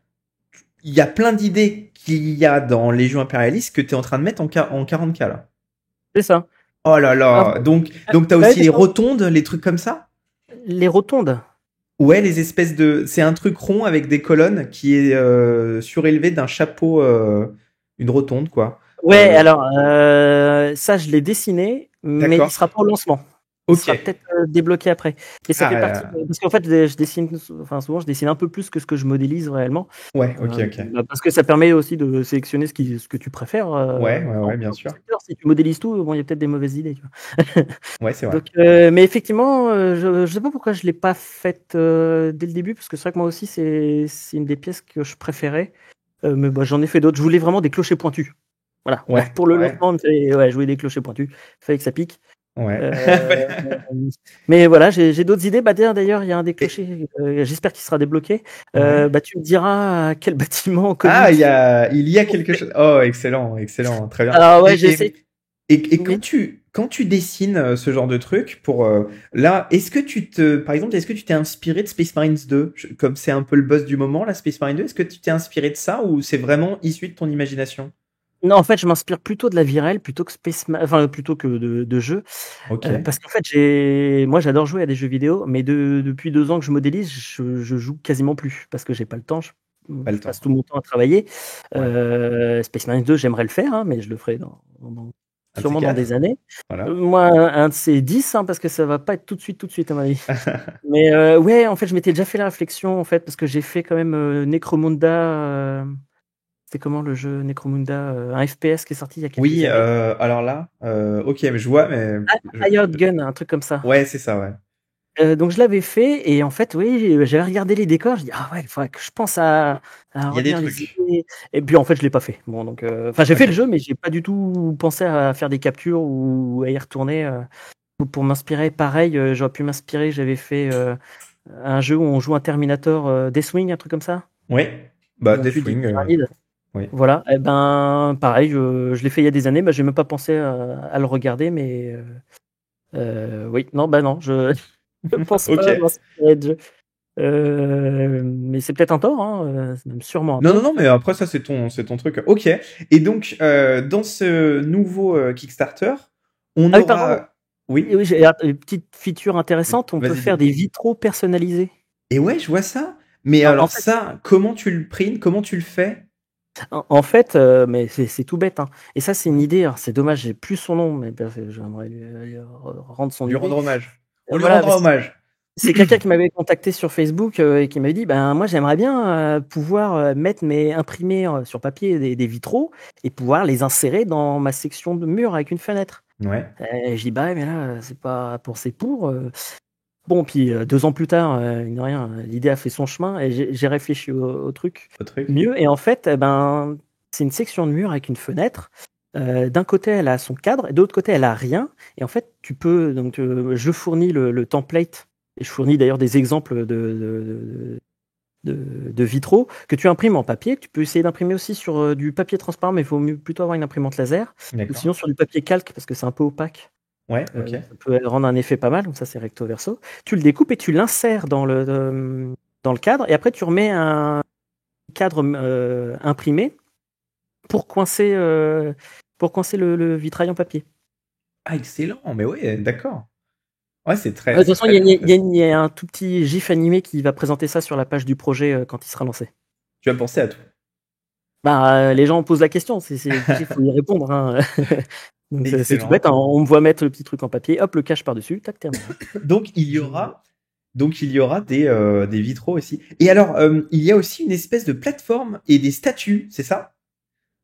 il y a plein d'idées qu'il y a dans les jeux Imperialis que tu es en train de mettre en 40K là. C'est ça. Oh là En là. fait, Donc t'as ouais, aussi les rotondes, les trucs comme ça? les rotondes. Ouais, les espèces de. C'est un truc rond avec des colonnes qui est surélevé d'un chapeau, une rotonde, quoi. Ouais, alors ça, je l'ai dessiné, mais il D'accord. sera pas au lancement. Il Ok. sera peut-être débloqué après. Et ça Ah, fait partie parce qu'en fait, je dessine, enfin souvent, je dessine un peu plus que ce que je modélise réellement, ouais, ok. bah, parce que ça permet aussi de sélectionner ce que tu préfères. Ouais, bien En sûr. secteur. Si tu modélises tout, bon, il y a peut-être des mauvaises idées. Tu vois. Ouais, c'est vrai. Donc, mais effectivement, je sais pas pourquoi je l'ai pas faite dès le début, parce que c'est vrai que moi aussi, c'est une des pièces que je préférais. Mais bah, j'en ai fait d'autres. Je voulais vraiment des clochers pointus. Voilà. Ouais, Pour le ouais, lancement, je voulais des clochers pointus. Il fallait que ça pique. ouais. Euh, mais voilà, j'ai d'autres idées. Bah, d'ailleurs, il y a un des Et- clochers. J'espère qu'il sera débloqué. ouais. Bah, tu me diras à quel bâtiment Ah, comique. il y a quelque chose. Oh, excellent, excellent, très bien. Alors ouais, Et, j'essaie. et Oui. quand tu dessines ce genre de truc pour là, par exemple, est-ce que tu t'es inspiré de Space Marines 2 comme c'est un peu le buzz du moment, la Space Marine 2, est-ce que tu t'es inspiré de ça ou c'est vraiment issu de ton imagination? Non, en fait, je m'inspire plutôt de la Virelle plutôt que enfin plutôt que de jeux, Ok, parce qu'en fait, moi, j'adore jouer à des jeux vidéo, mais depuis 2 ans que je modélise, je joue quasiment plus parce que j'ai pas le temps. pas le Je temps. passe tout mon temps à travailler. Ouais, Space Marine 2, j'aimerais le faire, hein, mais je le ferai un de ces sûrement dans quatre. des années. Voilà. Moi, un de ces 10, hein, parce que ça va pas être tout de suite à mon avis. Mais ouais, en fait, je m'étais déjà fait la réflexion, en fait, parce que j'ai fait quand même Necromunda. C'est comment le jeu Necromunda, un FPS qui est sorti il y a quelques Oui, années. alors là, ok, mais je vois, mais Hired Gun, un truc comme ça. ouais, c'est ça, ouais. Donc je l'avais fait et en fait, oui, j'avais regardé les décors, je dis ah ouais, il faudrait que je pense à Il y a des retenir les trucs. idées. Et puis en fait, je l'ai pas fait. Bon, donc, enfin, j'ai fait le Ok. jeu, mais j'ai pas du tout pensé à faire des captures ou à y retourner pour m'inspirer. Pareil, j'aurais pu m'inspirer. J'avais fait un jeu où on joue un Terminator, Deathwing, un truc comme ça, Ouais. Bah, où on tue des Deathwing, tyrannides. oui. Voilà. Et ben, pareil, je l'ai fait il y a des années. Bah, j'ai même pas pensé à le regarder, mais oui, non, bah non, je ne pense Ok. pas m'inspirer de jeu. Mais c'est peut-être un tort, hein, c'est même sûrement un Non, tort. mais après ça c'est ton truc. Ok. Et donc dans ce nouveau Kickstarter, on Ah oui, pardon. aura, oui, Oui, j'ai une petite feature intéressante, on peut vas-y faire dis-moi. des vitraux personnalisés. Et ouais, je vois ça. Mais En alors fait, ça, comment tu le prints, comment tu le fais? mais c'est tout bête, hein. Et ça, c'est une idée. Alors, c'est dommage, j'ai plus son nom, mais j'aimerais lui rendre son Lui idée. rendre hommage. On lui Voilà, rendra hommage. c'est quelqu'un qui m'avait contacté sur Facebook et qui m'avait dit, ben moi j'aimerais bien pouvoir imprimer sur papier des vitraux et pouvoir les insérer dans ma section de mur avec une fenêtre. Ouais. Et je dis bah ouais, mais là c'est pas pour c'est pour. Bon, puis 2 ans plus tard, mine de rien, l'idée a fait son chemin et j'ai réfléchi au truc Au truc. mieux. Et en fait, eh ben c'est une section de mur avec une fenêtre. D'un côté, elle a son cadre, et de l'autre côté, elle a rien. Et en fait, tu peux donc je fournis le template et je fournis d'ailleurs des exemples de vitraux que tu imprimes en papier, que tu peux essayer d'imprimer aussi sur du papier transparent, mais il faut plutôt avoir une imprimante laser, ou D'accord. sinon sur du papier calque parce que c'est un peu opaque. Ouais, ok. Ça peut rendre un effet pas mal, donc ça c'est recto verso. Tu le découpes et tu l'insères dans le cadre, et après tu remets un cadre imprimé pour coincer le vitrail en papier. Ah, excellent. Mais ouais, d'accord. Ouais, De toute c'est façon, très bien fait ça. il y a un tout petit gif animé qui va présenter ça sur la page du projet quand il sera lancé. Tu as pensé à tout. Bah, les gens posent la question, il faut y répondre, hein. Donc c'est tout Excellent. bête, hein. On me voit mettre le petit truc en papier, hop, le cache par-dessus, tac, terminé. Donc il y aura des vitraux aussi. Et alors, il y a aussi une espèce de plateforme et des statues, c'est ça?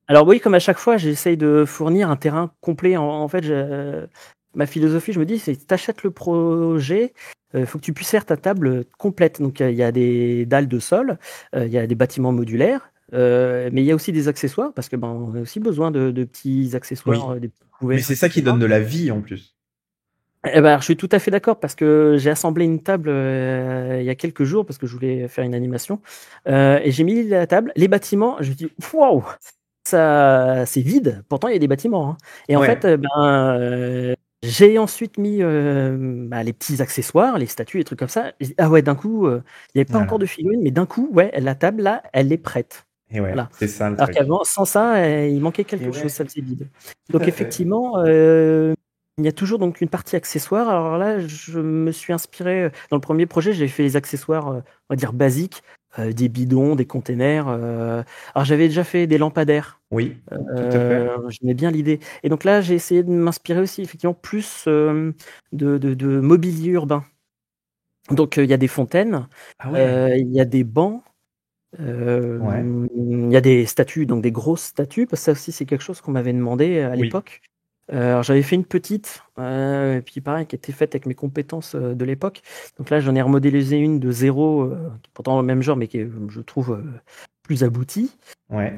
Alors oui, comme à chaque fois, j'essaye de fournir un terrain complet. En fait, ma philosophie, je me dis, c'est t'achètes le projet, il faut que tu puisses faire ta table complète. Donc il y a des dalles de sol, il y a des bâtiments modulaires, mais il y a aussi des accessoires parce que on a aussi besoin de petits accessoires, Oui. des petits Mais couverts, c'est ça qui etc. donne de la vie en plus. Eh ben, je suis tout à fait d'accord parce que j'ai assemblé une table il y a quelques jours parce que je voulais faire une animation et j'ai mis la table, les bâtiments, je me dis waouh, ça c'est vide. Pourtant il y a des bâtiments, hein. Et en fait, Ouais. j'ai ensuite mis les petits accessoires, les statues, les trucs comme ça. J'ai dit, ah ouais, d'un coup, il n'y avait pas encore Voilà. de figurines, mais d'un coup, ouais, la table là, elle est prête. Et ouais, Voilà. c'est ça le Alors truc. qu'avant, sans ça, il manquait Et quelque chose, ouais, ça faisait vide. tout Donc à fait. effectivement, il y a toujours donc une partie accessoire. Alors là, je me suis inspiré dans le premier projet, j'avais fait les accessoires, on va dire basiques, des bidons, des containers. Alors j'avais déjà fait des lampadaires. Oui, tout à fait. J'aimais bien l'idée. Et donc là, j'ai essayé de m'inspirer aussi effectivement plus de mobilier urbain. Donc il y a des fontaines, Ah ouais. il y a des bancs. Ouais. Il y a des statues, donc des grosses statues, parce que ça aussi c'est quelque chose qu'on m'avait demandé à Oui. l'époque. Alors j'avais fait une petite, et puis pareil, qui était faite avec mes compétences de l'époque. Donc là j'en ai remodélisé une de zéro, qui est pourtant le même genre, mais qui est, je trouve, plus aboutie. Ouais.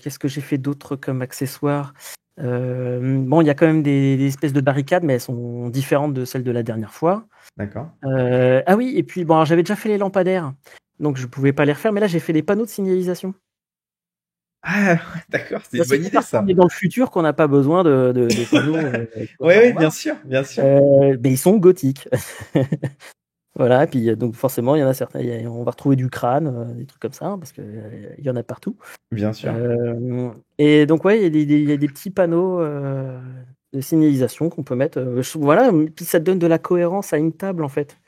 Qu'est-ce que j'ai fait d'autre comme accessoire? Bon, il y a quand même des espèces de barricades, mais elles sont différentes de celles de la dernière fois. D'accord. Ah oui, et puis bon, alors, j'avais déjà fait les lampadaires, donc je pouvais pas les refaire, mais là j'ai fait des panneaux de signalisation. Ah ouais, d'accord, c'est Bah, une c'est bonne que idée parce qu'on ça. est dans le futur qu'on n'a pas besoin de panneaux qui doivent Ouais, faire ouais, en bien marbre. sûr, bien sûr. Mais ils sont gothiques. Voilà, et puis donc forcément, il y en a certains, on va retrouver du crâne, des trucs comme ça, hein, parce que il y en a partout. Bien sûr. Et donc ouais, il y a des petits panneaux de signalisation qu'on peut mettre. Voilà, puis ça donne de la cohérence à une table en fait.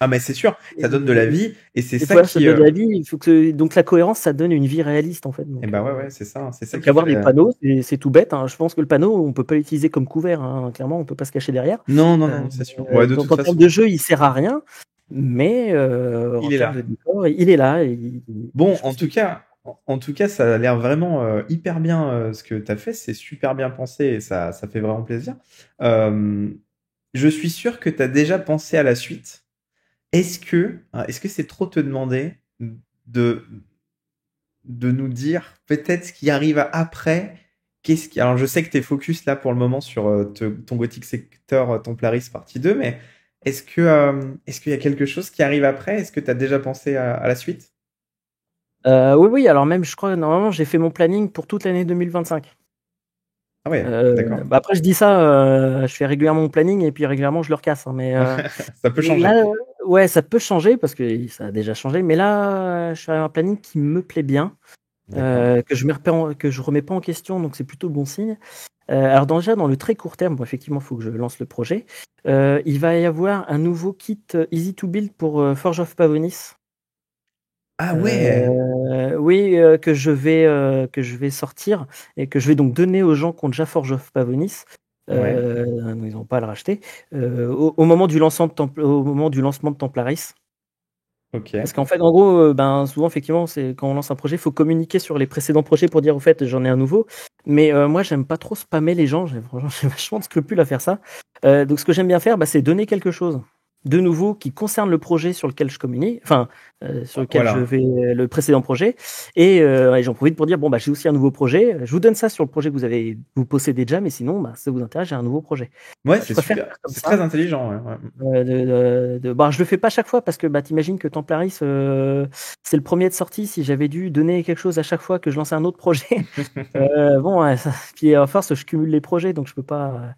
Ah mais c'est sûr, ça donne de la Et, vie et c'est et ça voilà, ça qui donne la vie. Il faut que donc la cohérence, ça donne une vie réaliste en fait. et bah ouais, ouais, c'est ça Donc qui fait avoir des la. panneaux, c'est tout bête, hein. Je pense que le panneau, on peut pas l'utiliser comme couvert, hein. Clairement, on peut pas se cacher derrière. Non, non, Euh, non, c'est sûr. Ouais, de donc toute en termes de façon, jeu, il sert à rien, mais en il est termes de là. décor, il est là. Bon, Je pense qu'il en tout cas, ça a l'air vraiment hyper bien ce que tu as fait. C'est super bien pensé et ça fait vraiment plaisir. Euh, je suis sûr que tu as déjà pensé à la suite. Est-ce que c'est trop te demander de, de nous dire peut-être ce qui arrive après? Alors, je sais que tu es focus là pour le moment sur ton Gothic Sector Templaris partie 2, mais est-ce qu'il y a quelque chose qui arrive après? Est-ce que tu as déjà pensé à la suite? Oui, oui, alors même, je crois, normalement, j'ai fait mon planning pour toute l'année 2025. Ah ouais, d'accord. Après, je dis ça, je fais régulièrement mon planning et puis régulièrement, je le recasse, hein, mais Ça peut changer. là, ouais, ça peut changer parce que ça a déjà changé, mais là, je fais un planning qui me plaît bien, D'accord. que je remets pas en question, donc c'est plutôt bon signe. Alors déjà, dans le très court terme, bon, effectivement, il faut que je lance le projet. Il va y avoir un nouveau kit Easy to Build pour Forge of Pavonis. Ah ouais! Oui, que je vais sortir et que je vais donc donner aux gens qui ont déjà Forge of Pavonis. Ouais, Ils n'ont pas à le racheter. Au moment du lancement au moment du lancement de Templaris. Parce ok. qu'en fait, en gros, souvent, effectivement, c'est quand on lance un projet, il faut communiquer sur les précédents projets pour dire, au fait, j'en ai un nouveau. Mais moi, j'aime pas trop spammer les gens. Franchement, j'ai vachement de scrupules à faire ça. Donc, ce que j'aime bien faire, c'est donner quelque chose de nouveau qui concerne le projet sur lequel je communique, enfin, sur lequel je Voilà. vais, le précédent projet. Et j'en profite pour dire, bon, j'ai aussi un nouveau projet. Je vous donne ça sur le projet que vous possédez déjà, mais sinon, si ça vous intéresse, j'ai un nouveau projet. Ouais, Je c'est préfère super. faire comme C'est très ça. intelligent. Ouais, ouais. Je le fais pas chaque fois parce que t'imagines que Templaris, c'est le premier de sortie. Si j'avais dû donner quelque chose à chaque fois que je lançais un autre projet, bon, ouais, puis à force, je cumule les projets, donc je peux pas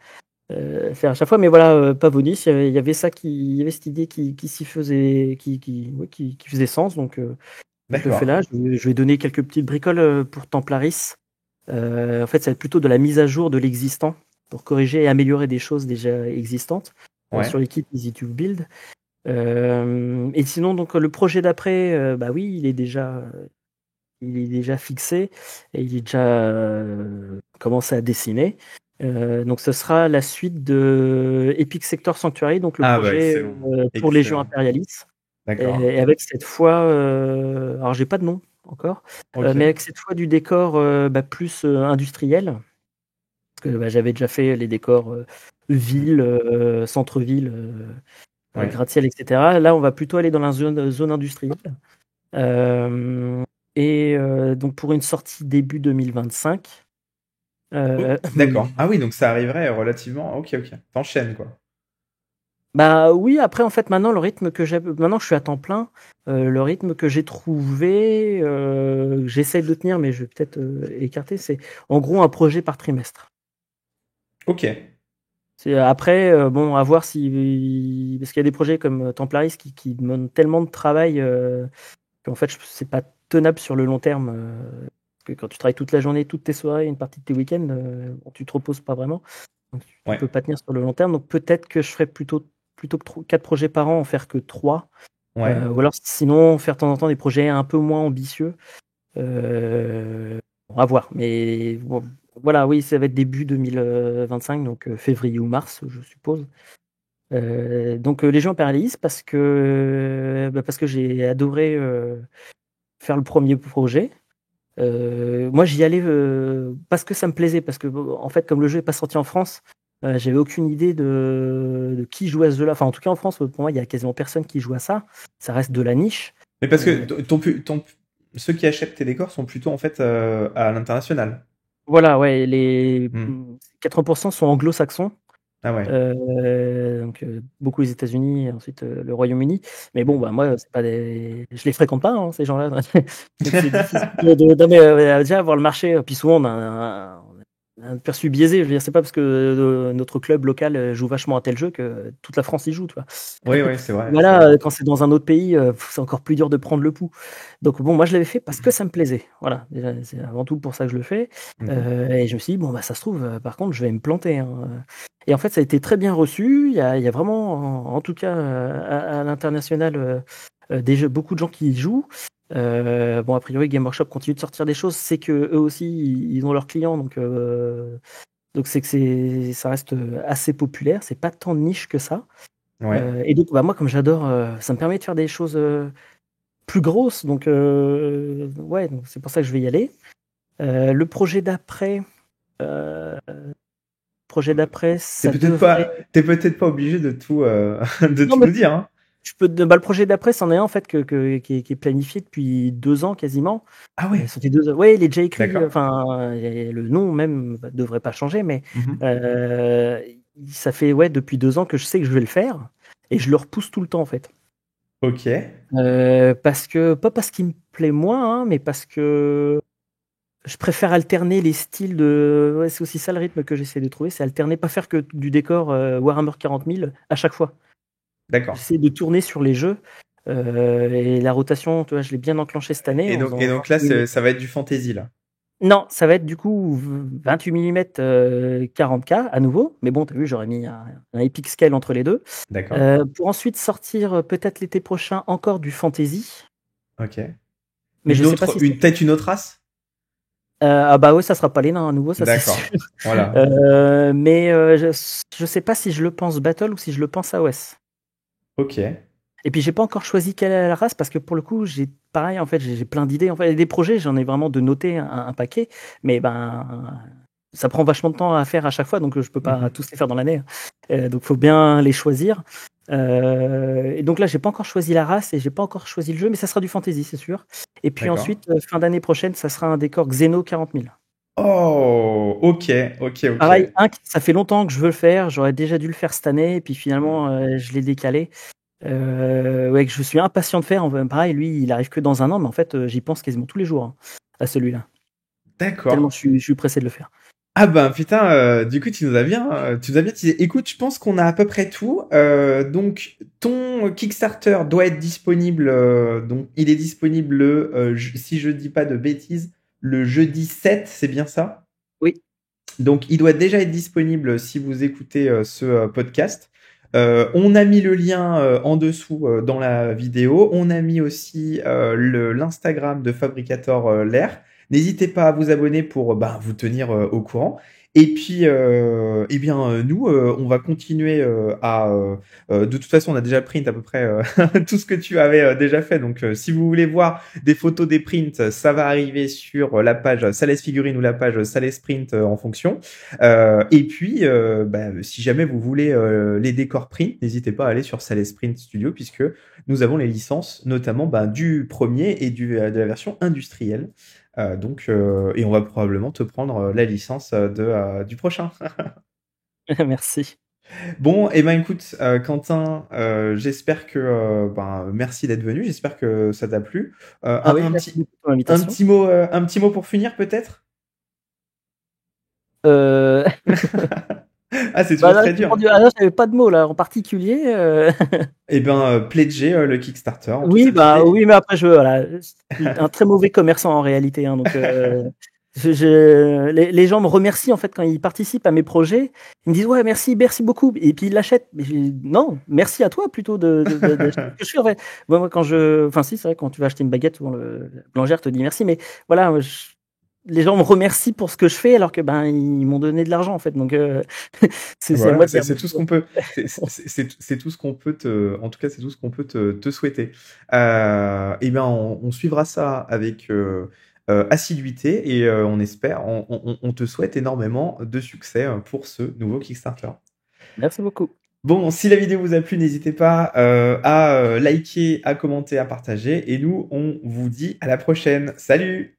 faire à chaque fois. Mais voilà, Pavonis, il y avait ça il y avait cette idée qui s'y faisait, ouais, qui faisait sens, donc je le fais D'accord. là. Je vais donner quelques petites bricoles pour Templaris. En fait, ça va être plutôt de la mise à jour de l'existant pour corriger et améliorer des choses déjà existantes sur Ouais. l'équipe Easy to Build. Et sinon, donc le projet d'après, oui, il est déjà fixé et il est déjà commencé à dessiner. Donc, ce sera la suite de Epic Sector Sanctuary, donc le Ah bah projet excellent. pour Légion Excellent. Impérialis. D'accord. Et avec cette fois, alors j'ai pas de nom encore, mais Ok. avec cette fois du décor plus industriel. Parce que j'avais déjà fait les décors ville, centre-ville, Ouais. gratte-ciel, etc. Là, on va plutôt aller dans la zone industrielle. Donc pour une sortie début 2025. Oh, d'accord. Ah oui, donc ça arriverait relativement. Ok, ok. T'enchaînes, quoi. Bah oui, après en fait maintenant le rythme que j'ai, maintenant je suis à temps plein, le rythme que j'ai trouvé, j'essaie de tenir, mais je vais peut-être écarter, c'est en gros un projet par trimestre. Ok. C'est après bon à voir si parce qu'il y a des projets comme Templaris qui demandent tellement de travail qu'en fait c'est pas tenable sur le long terme. Parce que quand tu travailles toute la journée, toutes tes soirées, une partie de tes week-ends, bon, tu te reposes pas vraiment. Donc, tu Ouais. peux pas tenir sur le long terme. Donc peut-être que je ferais plutôt que 4 projets par an, en faire que 3. Ouais. Ou alors sinon faire de temps en temps des projets un peu moins ambitieux. On va voir. Mais bon, voilà, oui, ça va être début 2025, donc février ou mars, je suppose. Donc Légion impérialiste parce que j'ai adoré faire le premier projet. Moi, j'y allais parce que ça me plaisait, parce que en fait, comme le jeu n'est pas sorti en France, j'avais aucune idée de qui jouait à ce jeu-là. Enfin, en tout cas, en France, pour moi, il y a quasiment personne qui joue à ça. Ça reste de la niche. Mais parce que ceux qui achètent tes décors sont plutôt en fait à l'international. Voilà, ouais, les Hmm. 80% sont anglo-saxons. Ah ouais. Donc beaucoup les États-Unis et ensuite le Royaume-Uni. Mais bon, bah moi, c'est pas je les fréquente pas, hein, ces gens-là. Donc c'est difficile non, mais, déjà voir le marché. Puis souvent on a un perçu biaisé. Je veux dire, c'est pas parce que notre club local joue vachement à tel jeu que toute la France y joue, tu vois. Oui, oui, c'est vrai. C'est Voilà, vrai. quand c'est dans un autre pays, c'est encore plus dur de prendre le pouls. Donc bon, moi je l'avais fait parce que ça me plaisait. Voilà, déjà, c'est avant tout pour ça que je le fais. Mhm. Et je me suis dit, bon, bah ça se trouve, par contre, je vais me planter, hein. Et en fait, ça a été très bien reçu. Il y a vraiment, en tout cas, à l'international, beaucoup de gens qui y jouent. Bon, a priori, Game Workshop continue de sortir des choses. C'est que eux aussi, ils ont leurs clients, donc c'est que ça reste assez populaire. C'est pas tant de niche que ça. Ouais. Et donc, bah, moi, comme j'adore, ça me permet de faire des choses plus grosses. Donc, ouais, donc c'est pour ça que je vais y aller. Le euh, projet d'après, T'es ça peut-être devrait. pas, t'es peut-être pas obligé de tout, de Non, tout mais nous dire, hein. bah, le projet d'après, c'en est un en fait qui est planifié depuis 2 ans quasiment. Ah ouais. Ça fait 2 ans. Ouais, il est déjà écrit. D'accord. Enfin, le nom même devrait pas changer, mais Mhm. euh, ça fait ouais depuis 2 ans que je sais que je vais le faire et je le repousse tout le temps en fait. Ok. Parce que pas parce qu'il me plaît moins, hein, mais parce que je préfère alterner les styles de. Ouais, c'est aussi ça le rythme que j'essaie de trouver, c'est alterner, pas faire que du décor Warhammer 40 000 à chaque fois. D'accord. J'essaie de tourner sur les jeux. Et la rotation, tu vois, je l'ai bien enclenché cette année Et en donc, et faisant donc là, 28 mm. ça va être du fantasy là. Non, ça va être du coup 28 mm 40K à nouveau. Mais bon, tu as vu, j'aurais mis un epic scale entre les deux. D'accord. Pour ensuite sortir peut-être l'été prochain encore du fantasy. Ok. Mais je sais pas si c'est. Peut-être une autre race. Ah bah ouais, ça sera pas les nains à nouveau, ça c'est sûr. D'accord. Voilà. Mais je sais pas si je le pense Battle ou si je le pense AOS. Ok. Et puis j'ai pas encore choisi quelle est la race parce que pour le coup j'ai pareil en fait j'ai plein d'idées en fait et des projets j'en ai vraiment de noter un paquet mais ben ça prend vachement de temps à faire à chaque fois donc je peux pas Mhm. tous les faire dans l'année. Donc faut bien les choisir. Et donc là j'ai pas encore choisi la race et j'ai pas encore choisi le jeu mais ça sera du fantasy c'est sûr. Et puis D'accord. ensuite fin d'année prochaine ça sera un décor Xeno 40 000. Oh, ok, ok, Pareil, ok. ça fait longtemps que je veux le faire, j'aurais déjà dû le faire cette année, et puis finalement, je l'ai décalé. Ouais, que je suis impatient de faire. Pareil, lui, il arrive que dans un an, mais en fait, j'y pense quasiment tous les jours hein, à celui-là. Tellement D'accord. je suis pressé de le faire. Ah ben putain, du coup tu nous as bien teasé. Écoute, je pense qu'on a à peu près tout. Donc ton Kickstarter doit être disponible. Donc il est disponible si je dis pas de bêtises, le jeudi 7, c'est bien ça? Oui, Donc il doit déjà être disponible si vous écoutez ce podcast. On a mis le lien en dessous dans la vidéo. On a mis aussi l'Instagram de Fabricator l'air. N'hésitez pas à vous abonner pour vous tenir au courant. Et puis, eh bien, nous, on va continuer de toute façon, on a déjà print à peu près tout ce que tu avais déjà fait. Donc, si vous voulez voir des photos des prints, ça va arriver sur la page Sales Figurine ou la page Sales Print en fonction. Et puis, si jamais vous voulez les décors print, n'hésitez pas à aller sur Sales Print Studio puisque nous avons les licences, notamment du premier et de la version industrielle. Et on va probablement te prendre la licence du prochain. Merci. Bon, et ben écoute, Quentin, j'espère que merci d'être venu. J'espère que ça t'a plu. Ah oui, merci beaucoup pour l'invitation. Un petit mot pour finir, peut-être. Euh... Ah, c'est toujours là, très dur. ah non, j'avais pas de mots là en particulier. Eh ben, pledger le Kickstarter en toute Oui, simplicité. oui, mais après, voilà, je suis un très mauvais commerçant en réalité, hein, donc les gens me remercient en fait quand ils participent à mes projets. Ils me disent ouais, merci beaucoup, et puis ils l'achètent. Mais non, merci à toi plutôt d'acheter ce que je fais. En fait. Moi, enfin si, c'est vrai, quand tu vas acheter une baguette, souvent le boulangère te dit merci, mais voilà, les gens me remercient pour ce que je fais alors que ils m'ont donné de l'argent en fait. Donc c'est à Voilà, moi de dire. c'est tout ce qu'on peut. C'est tout ce qu'on peut te. En tout cas, c'est tout ce qu'on peut te souhaiter. Eh bien, on suivra ça avec assiduité et on te souhaite énormément de succès pour ce nouveau Kickstarter. Merci beaucoup. Bon, si la vidéo vous a plu, n'hésitez pas à liker, à commenter, à partager. Et nous, on vous dit à la prochaine. Salut!